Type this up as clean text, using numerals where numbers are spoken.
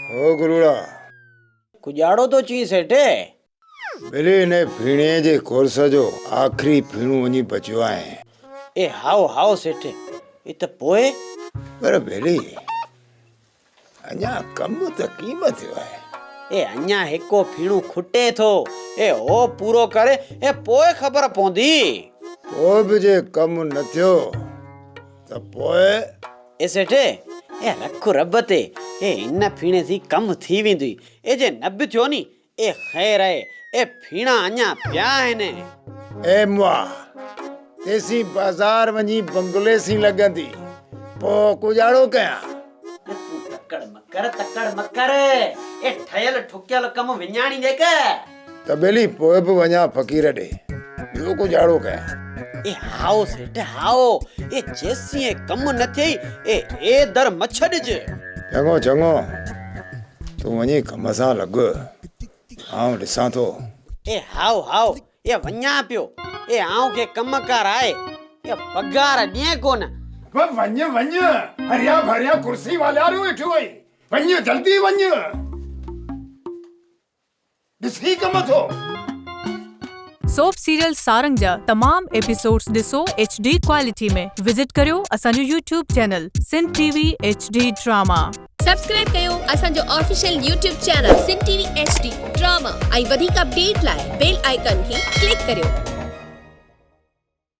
ओ गुरुड़ा कुजाड़ो तो ची सेठे बेली ने फीणे जे कोर्स जो आखिरी फीणू वञी बचियो आहे। ए हाओ हाओ सेठे ए त पोए पर बेली अञा कमु त कीमत थियो आहे। ए अञा हिको फीणू खुटे थो ए ओ पूरो करे ए पोए खबर पवंदी। पोइ बि जे कमु न थियो त पोइ ए सेठे ए रख रब ते ए इन फीणे थी कम थी वेंदी ए जे न बि थियो नी ए खैर आहे ए फीणा अञा पिया आहिनि। ए मुआ तेसी बाज़ार वञी बंगले सी लॻंदी पोइ गुजारो कयां। तकड़ मकर ए ठयल ठुकियल कम विञाणी दे के त बेली पोइ बि वञा फ़क़ीर ॾे ॿियो गुजारो कयां। ए हाओ सेठ हाओ ए जेसी ए कम न थई ए दर मछ ॾिज। चङो चङो तूं वञी कम सां लॻ आउं ॾिसां थो। ए हाओ हाओ ए वञा पियो ए आऊं के कमकार आहे ए पगार ॾिए कोन। वञ वञ हरिया भरिया कुर्सी वालियारो वेठो आई वञ जल्दी वञ ॾिसी कम थो। सोप सीरियल सारंग जा तमाम एपिसोड्स ॾिसो HD क्वालिटी में। विजिट करियो असांजो YouTube channel Sindh TV HD drama. Subscribe कयो असांजो official YouTube channel Sindh TV HD drama ऐं वधीक अपडेट लाइ बेल आइकन खे क्लिक करियो।